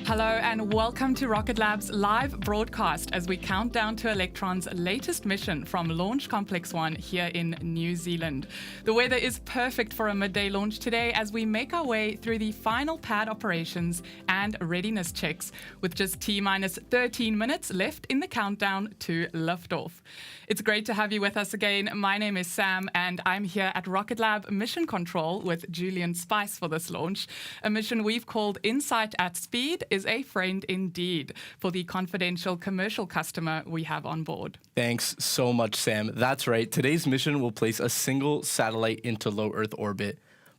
Hello and welcome to Rocket Lab's live broadcast as we count down to Electron's latest mission from Launch Complex 1 here in New Zealand. The weather is perfect for a midday launch today as we make our way through the final pad operations and readiness checks with just T-minus 13 minutes left in the countdown to liftoff. It's great to have you with us again. My name is Sam and I'm here at Rocket Lab Mission Control with Julian Spice for this launch. A mission we've called Insight at Speed is a friend indeed for the confidential commercial customer we have on board. Thanks so much, Sam. That's right. Today's mission will place a single satellite into low Earth orbit.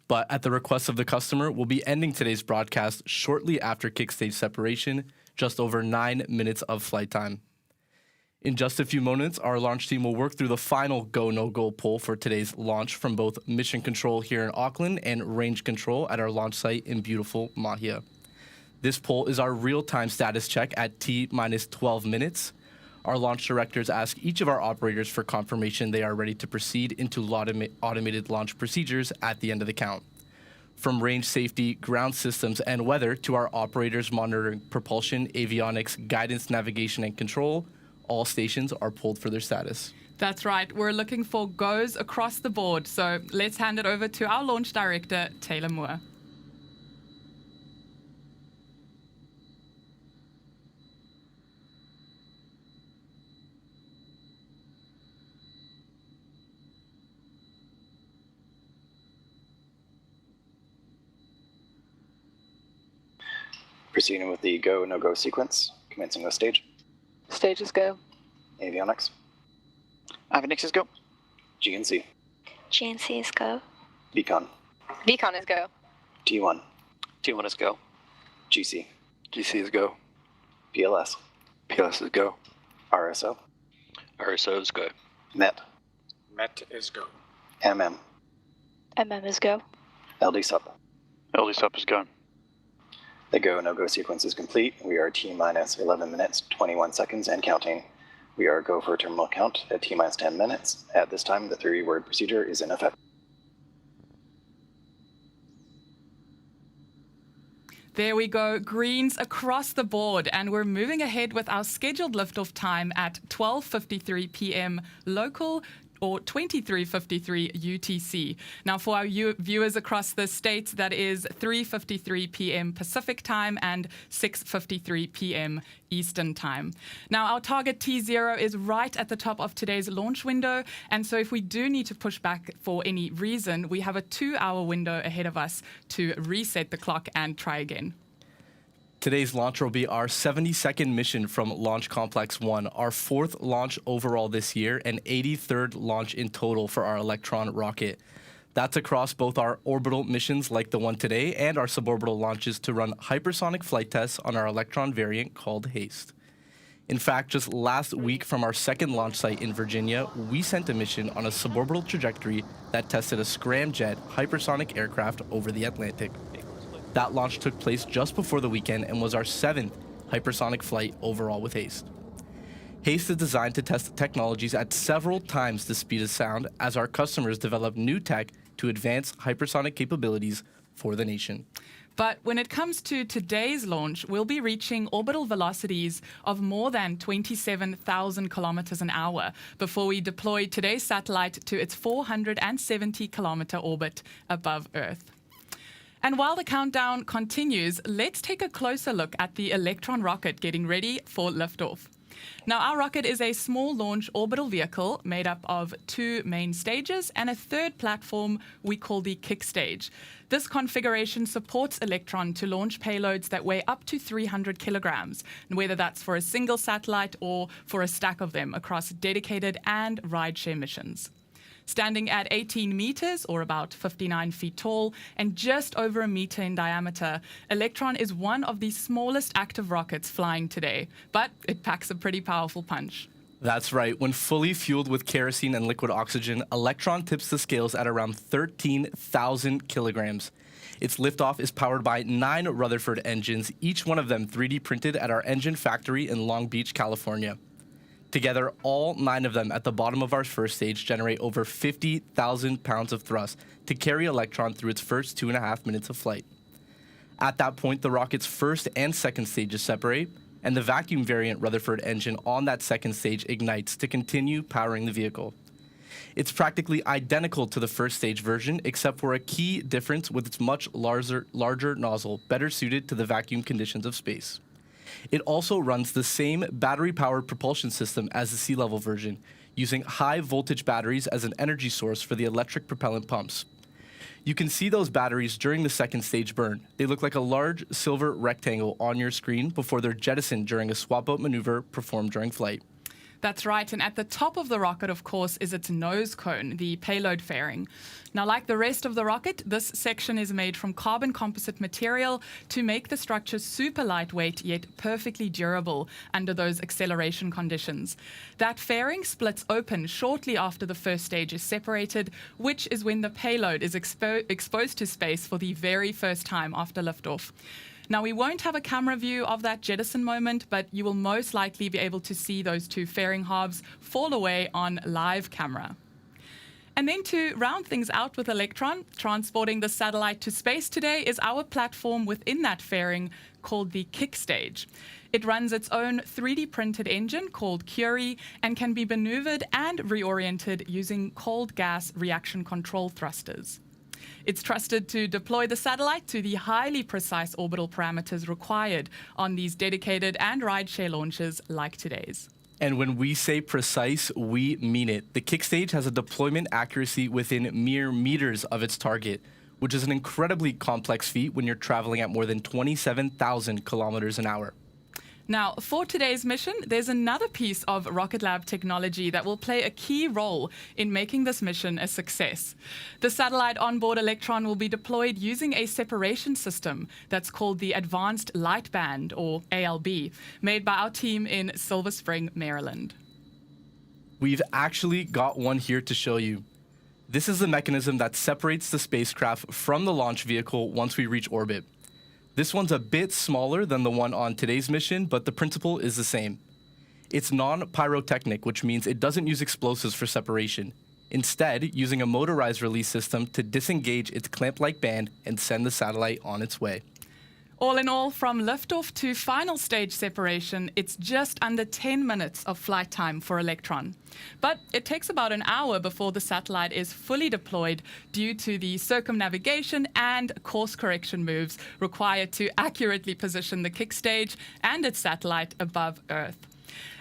But at the request of the customer, we'll be ending today's broadcast shortly after kickstage separation, just over 9 minutes of flight time. In just a few moments, our launch team will work through the final go, no-go poll for today's launch from both Mission Control here in Auckland and Range Control at our launch site in beautiful Mahia. This poll is our real-time status check at T-minus 12 minutes. Our launch directors ask each of our operators for confirmation they are ready to proceed into automated launch procedures at the end of the count. From range safety, ground systems, and weather to our operators monitoring propulsion, avionics, guidance, navigation, and control, all stations are pulled for their status. That's right. We're looking for goes across the board. So let's hand it over to our launch director, Taylor Moore. Proceeding with the go, no-go sequence, commencing with stage. Stages go. Avionics. Avionics is go. GNC. GNC is go. Beacon. Beacon is go. T1. T1 is go. GC. GC is go. PLS. PLS is go. RSO. RSO is go. MET. MET is go. MM. MM is go. LD sub. LD sub is go. The go, no-go sequence is complete. We are T-minus 11 minutes, 21 seconds, and counting. We are go for terminal count at T-minus 10 minutes. At this time, the 3-word procedure is in effect. There we go, greens across the board, and we're moving ahead with our scheduled liftoff time at 12:53 p.m. local or 23:53 UTC. Now, for our viewers across the states, that is 3:53 p.m. Pacific time and 6:53 p.m. Eastern time. Now, our target T0 is right at the top of today's launch window, and so if we do need to push back for any reason, we have a 2-hour window ahead of us to reset the clock and try again. Today's launch will be our 72nd mission from Launch Complex 1, our 4th launch overall this year and 83rd launch in total for our Electron rocket. That's across both our orbital missions like the one today and our suborbital launches to run hypersonic flight tests on our Electron variant called HASTE. In fact, just last week from our second launch site in Virginia, we sent a mission on a suborbital trajectory that tested a scramjet hypersonic aircraft over the Atlantic. That launch took place just before the weekend and was our 7th hypersonic flight overall with HASTE. HASTE is designed to test technologies at several times the speed of sound as our customers develop new tech to advance hypersonic capabilities for the nation. But when it comes to today's launch, we'll be reaching orbital velocities of more than 27,000 kilometers an hour before we deploy today's satellite to its 470-kilometer orbit above Earth. And while the countdown continues, let's take a closer look at the Electron rocket getting ready for liftoff. Now, our rocket is a small launch orbital vehicle made up of 2 main stages and a 3rd platform we call the kick stage. This configuration supports Electron to launch payloads that weigh up to 300 kilograms, whether that's for a single satellite or for a stack of them across dedicated and rideshare missions. Standing at 18 meters, or about 59 feet tall, and just over a meter in diameter, Electron is one of the smallest active rockets flying today, but it packs a pretty powerful punch. That's right. When fully fueled with kerosene and liquid oxygen, Electron tips the scales at around 13,000 kilograms. Its liftoff is powered by 9 Rutherford engines, each one of them 3D printed at our engine factory in Long Beach, California. Together, all 9 of them at the bottom of our first stage generate over 50,000 pounds of thrust to carry Electron through its first 2.5 minutes of flight. At that point, the rocket's first and second stages separate, and the vacuum variant Rutherford engine on that second stage ignites to continue powering the vehicle. It's practically identical to the first stage version, except for a key difference with its much larger nozzle, better suited to the vacuum conditions of space. It also runs the same battery-powered propulsion system as the sea level version, using high-voltage batteries as an energy source for the electric propellant pumps. You can see those batteries during the second stage burn. They look like a large silver rectangle on your screen before they're jettisoned during a swap-out maneuver performed during flight. That's right, and at the top of the rocket, of course, is its nose cone, the payload fairing. Now, like the rest of the rocket, this section is made from carbon composite material to make the structure super lightweight yet perfectly durable under those acceleration conditions. That fairing splits open shortly after the first stage is separated, which is when the payload is exposed to space for the very first time after liftoff. Now, we won't have a camera view of that jettison moment, but you will most likely be able to see those two fairing halves fall away on live camera. And then to round things out with Electron, transporting the satellite to space today is our platform within that fairing called the kick stage. It runs its own 3D printed engine called Curie and can be maneuvered and reoriented using cold gas reaction control thrusters. It's trusted to deploy the satellite to the highly precise orbital parameters required on these dedicated and rideshare launches like today's. And when we say precise, we mean it. The kick stage has a deployment accuracy within mere meters of its target, which is an incredibly complex feat when you're traveling at more than 27,000 kilometers an hour. Now, for today's mission, there's another piece of Rocket Lab technology that will play a key role in making this mission a success. The satellite onboard Electron will be deployed using a separation system that's called the Advanced Light Band, or ALB, made by our team in Silver Spring, Maryland. We've actually got one here to show you. This is the mechanism that separates the spacecraft from the launch vehicle once we reach orbit. This one's a bit smaller than the one on today's mission, but the principle is the same. It's non-pyrotechnic, which means it doesn't use explosives for separation. Instead, using a motorized release system to disengage its clamp-like band and send the satellite on its way. All in all, from liftoff to final stage separation, it's just under 10 minutes of flight time for Electron. But it takes about an hour before the satellite is fully deployed due to the circumnavigation and course correction moves required to accurately position the kick stage and its satellite above Earth.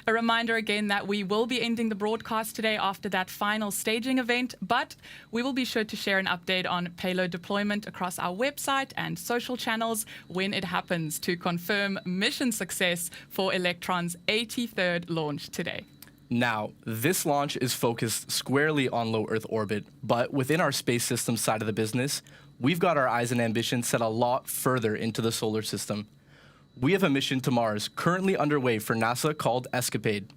A reminder again that we will be ending the broadcast today after that final staging event, but we will be sure to share an update on payload deployment across our website and social channels when it happens to confirm mission success for Electron's 83rd launch today. Now, this launch is focused squarely on low Earth orbit, but within our space system side of the business, we've got our eyes and ambitions set a lot further into the solar system. We have a mission to Mars currently underway for NASA called Escapade.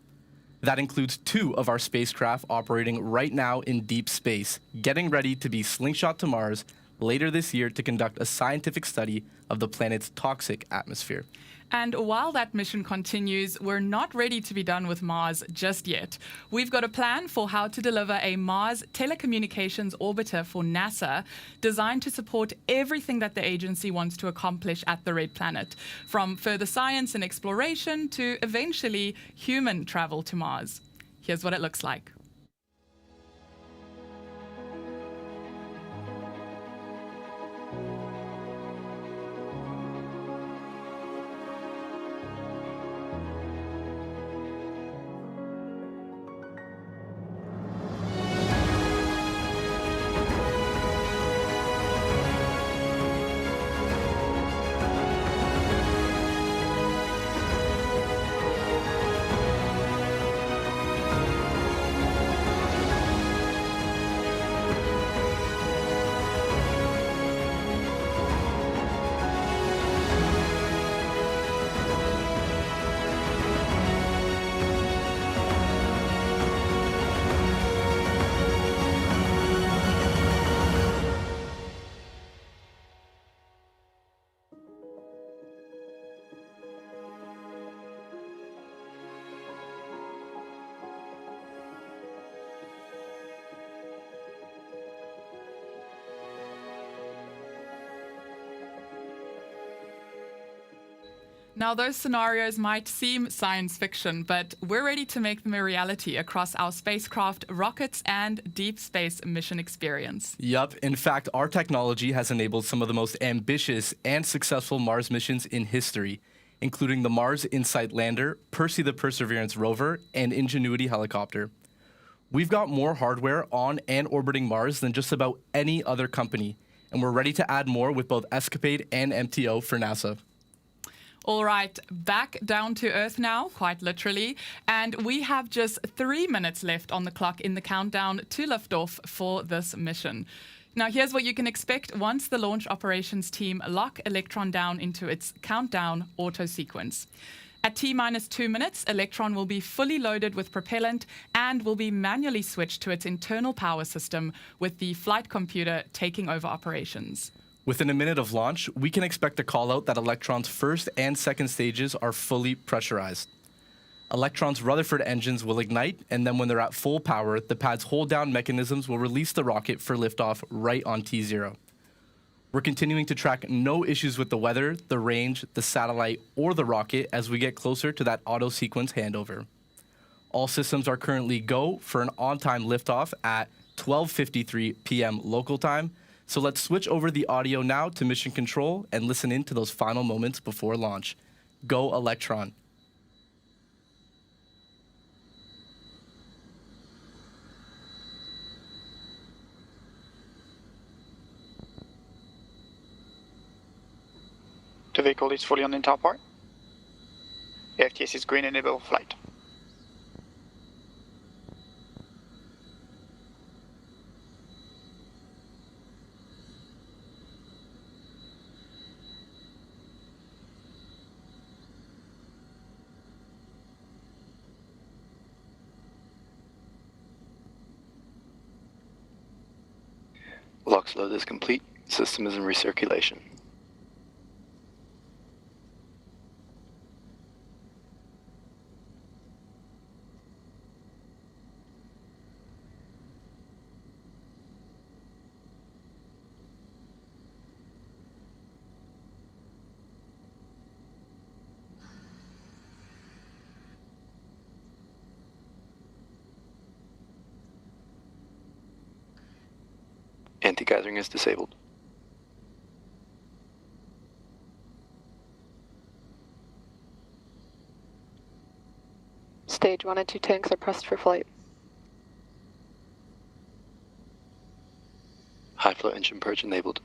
That includes 2 of our spacecraft operating right now in deep space, getting ready to be slingshot to Mars later this year to conduct a scientific study of the planet's toxic atmosphere. And while that mission continues, we're not ready to be done with Mars just yet. We've got a plan for how to deliver a Mars telecommunications orbiter for NASA designed to support everything that the agency wants to accomplish at the Red Planet, from further science and exploration to eventually human travel to Mars. Here's what it looks like. Now, those scenarios might seem science fiction, but we're ready to make them a reality across our spacecraft, rockets, and deep space mission experience. Yup. In fact, our technology has enabled some of the most ambitious and successful Mars missions in history, including the Mars InSight lander, Percy the Perseverance rover, and Ingenuity helicopter. We've got more hardware on and orbiting Mars than just about any other company, and we're ready to add more with both Escapade and MTO for NASA. All right, back down to Earth now, quite literally, and we have just 3 minutes left on the clock in the countdown to liftoff for this mission. Now, here's what you can expect once the launch operations team lock Electron down into its countdown auto sequence. At T-minus 2 minutes, Electron will be fully loaded with propellant and will be manually switched to its internal power system, with the flight computer taking over operations. Within a minute of launch, we can expect a call out that Electron's first and second stages are fully pressurized. Electron's Rutherford engines will ignite, and then when they're at full power, the pad's hold-down mechanisms will release the rocket for liftoff right on T0. We're continuing to track no issues with the weather, the range, the satellite, or the rocket as we get closer to that auto-sequence handover. All systems are currently go for an on-time liftoff at 12:53 p.m. local time. So let's switch over the audio now to Mission Control and listen in to those final moments before launch. Go Electron. The vehicle is fully on the entire part. AFTS is green, enable flight. LOX load is complete. System is in recirculation. Anti-geysering is disabled. Stage 1 and 2 tanks are pressed for flight. High flow engine purge enabled.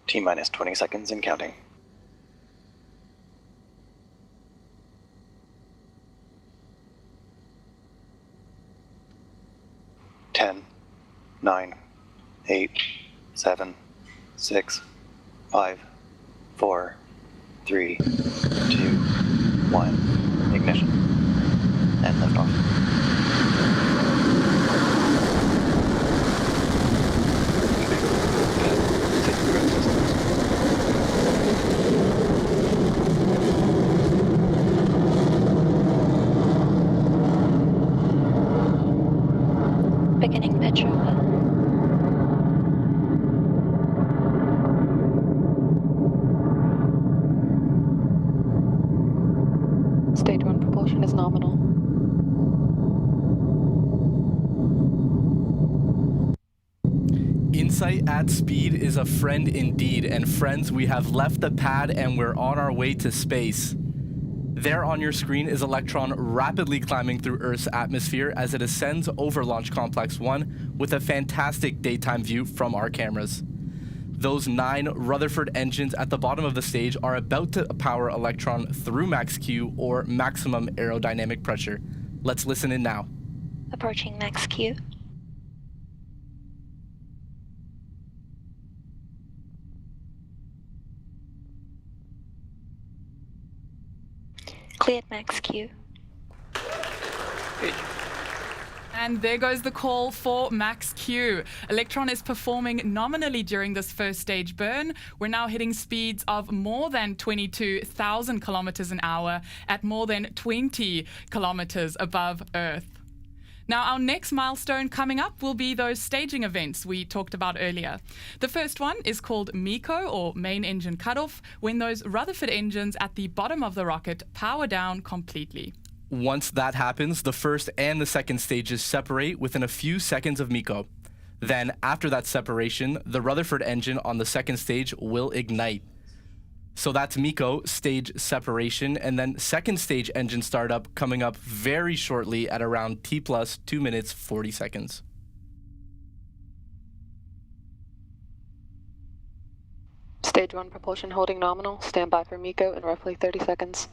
T-minus 20 seconds and counting. Ten, 9, 8, 7, 6, 5, 4, 3, 2, 1. Ignition. And liftoff. Beginning petrol. Stage 1 propulsion is nominal. Insight at speed is a friend indeed, and friends, we have left the pad and we're on our way to space. There on your screen is Electron rapidly climbing through Earth's atmosphere as it ascends over Launch Complex 1 with a fantastic daytime view from our cameras. Those 9 Rutherford engines at the bottom of the stage are about to power Electron through Max Q, or maximum aerodynamic pressure. Let's listen in now. Approaching Max Q. Cleared Max Q. And there goes the call for Max Q. Electron is performing nominally during this first stage burn. We're now hitting speeds of more than 22,000 kilometers an hour at more than 20 kilometers above Earth. Now, our next milestone coming up will be those staging events we talked about earlier. The first one is called MECO, or Main Engine Cutoff, when those Rutherford engines at the bottom of the rocket power down completely. Once that happens, the first and the second stages separate within a few seconds of MECO. Then, after that separation, the Rutherford engine on the second stage will ignite. So that's MECO, stage separation, and then second stage engine startup coming up very shortly at around T plus 2 minutes 40 seconds. Stage 1 propulsion holding nominal. Stand by for MECO in roughly 30 seconds.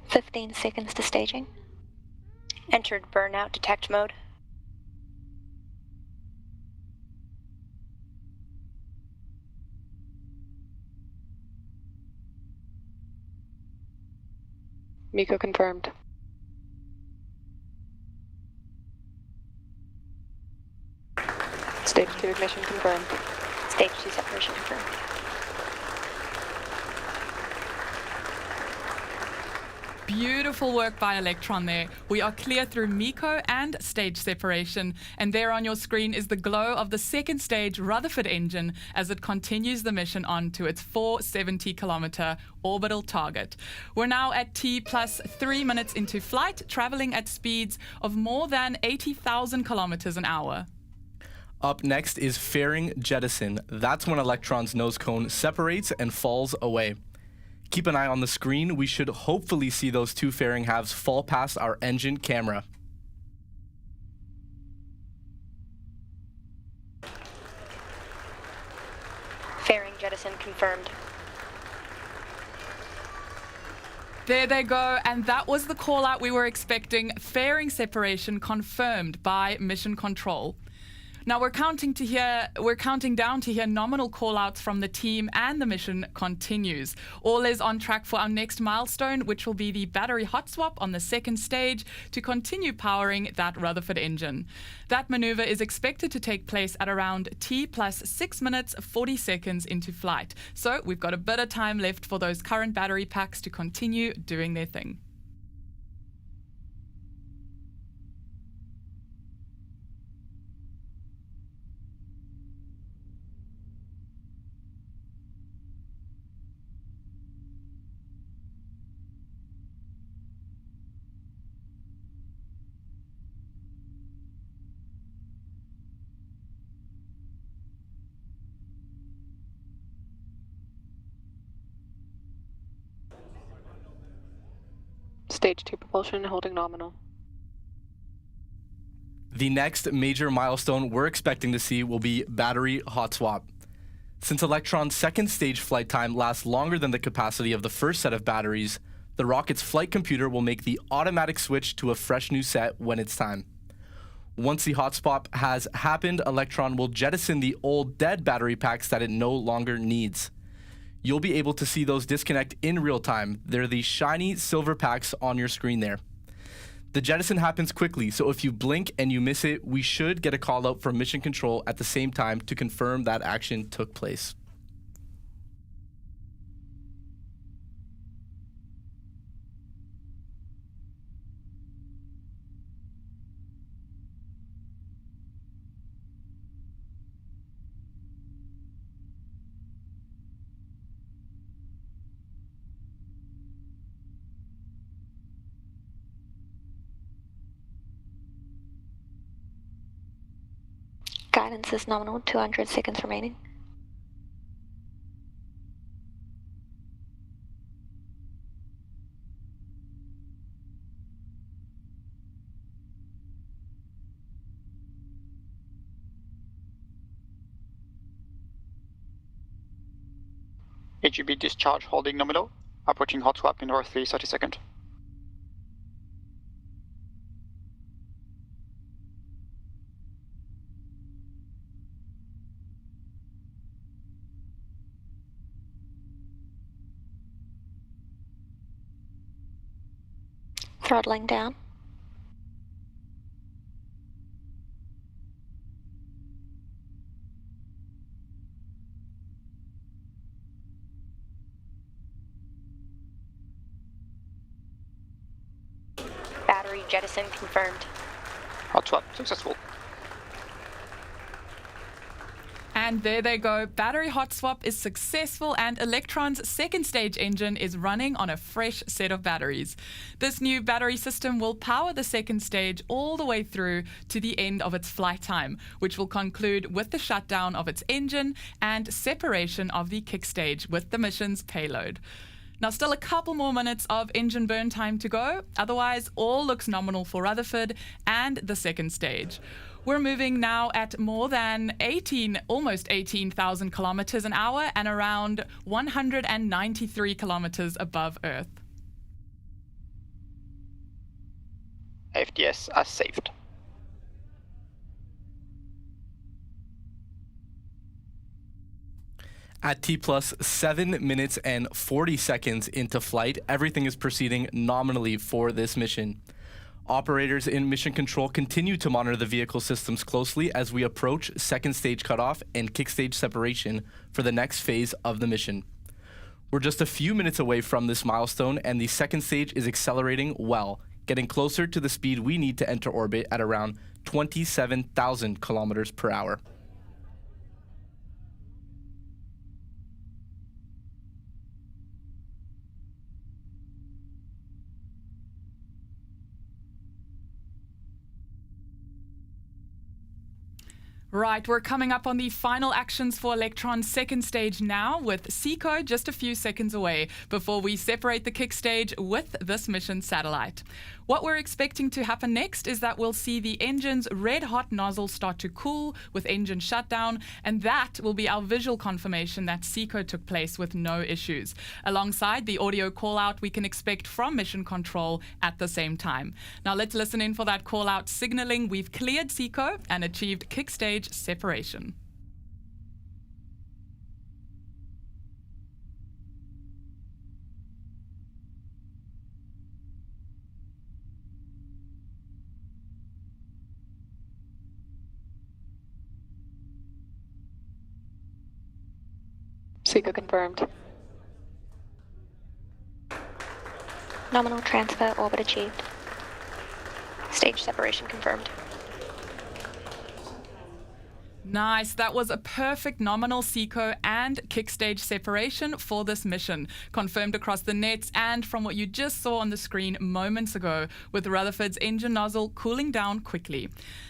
"15 seconds to staging. Entered burnout detect mode. MECO confirmed. Stage 2 ignition confirmed. Stage 2 separation confirmed. Beautiful work by Electron there. We are clear through MECO and stage separation, and there on your screen is the glow of the second stage Rutherford engine as it continues the mission on to its 470-kilometer orbital target. We're now at T plus 3 minutes into flight, traveling at speeds of more than 80,000 kilometers an hour. Up next is fairing jettison. That's when Electron's nose cone separates and falls away. Keep an eye on the screen. We should hopefully see those two fairing halves fall past our engine camera. Fairing jettison confirmed. There they go, and that was the call out we were expecting. Fairing separation confirmed by mission control. Now we're counting down to hear nominal call-outs from the team, and the mission continues. All is on track for our next milestone, which will be the battery hot swap on the second stage to continue powering that Rutherford engine. That maneuver is expected to take place at around T plus 6 minutes 40 seconds into flight. So we've got a bit of time left for those current battery packs to continue doing their thing. Stage 2 propulsion holding nominal. The next major milestone we're expecting to see will be battery hot swap. Since Electron's second stage flight time lasts longer than the capacity of the first set of batteries, the rocket's flight computer will make the automatic switch to a fresh new set when it's time. Once the hot swap has happened, Electron will jettison the old dead battery packs that it no longer needs. You'll be able to see those disconnect in real time. They're the shiny silver packs on your screen there. The jettison happens quickly, so if you blink and you miss it, we should get a call out from mission control at the same time to confirm that action took place. Guidance is nominal, 200 seconds remaining. HEB discharge holding nominal. Approaching hot swap in roughly 30 seconds. Throttling down. Battery jettison confirmed. Hot swap successful. And there they go. Battery hot swap is successful and Electron's second stage engine is running on a fresh set of batteries. This new battery system will power the second stage all the way through to the end of its flight time, which will conclude with the shutdown of its engine and separation of the kick stage with the mission's payload. Now, still a couple more minutes of engine burn time to go. Otherwise, all looks nominal for Rutherford and the second stage. We're moving now at more than almost 18,000 kilometers an hour and around 193 kilometers above Earth. AFDS are saved. At T plus 7 minutes and 40 seconds into flight, everything is proceeding nominally for this mission. Operators in mission control continue to monitor the vehicle systems closely as we approach second stage cutoff and kick stage separation for the next phase of the mission. We're just a few minutes away from this milestone and the second stage is accelerating well, getting closer to the speed we need to enter orbit at around 27,000 kilometers per hour. Right, we're coming up on the final actions for Electron's second stage now, with SECO just a few seconds away before we separate the kick stage with this mission satellite. What we're expecting to happen next is that we'll see the engine's red-hot nozzle start to cool with engine shutdown, and that will be our visual confirmation that SECO took place with no issues, alongside the audio call-out we can expect from mission control at the same time. Now let's listen in for that call-out signaling we've cleared SECO and achieved kick stage separation. SECO confirmed. Nominal transfer orbit achieved. Stage separation confirmed. Nice. That was a perfect nominal SECO and kick stage separation for this mission, confirmed across the nets and from what you just saw on the screen moments ago, with Rutherford's engine nozzle cooling down quickly.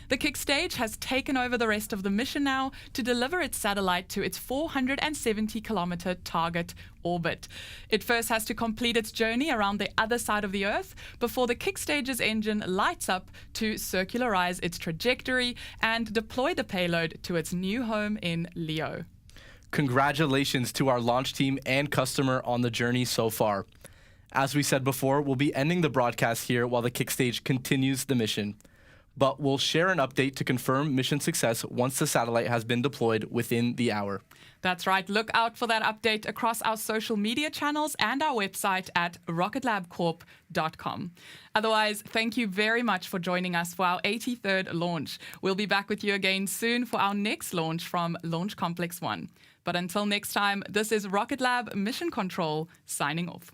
The kick stage has taken over the rest of the mission now to deliver its satellite to its 470-kilometer target orbit. It first has to complete its journey around the other side of the Earth before the kick stage's engine lights up to circularize its trajectory and deploy the payload to its new home in Leo. Congratulations to our launch team and customer on the journey so far. As we said before, we'll be ending the broadcast here while the kick stage continues the mission. But we'll share an update to confirm mission success once the satellite has been deployed within the hour. That's right. Look out for that update across our social media channels and our website at rocketlabcorp.com. Otherwise, thank you very much for joining us for our 83rd launch. We'll be back with you again soon for our next launch from Launch Complex 1. But until next time, this is Rocket Lab Mission Control signing off.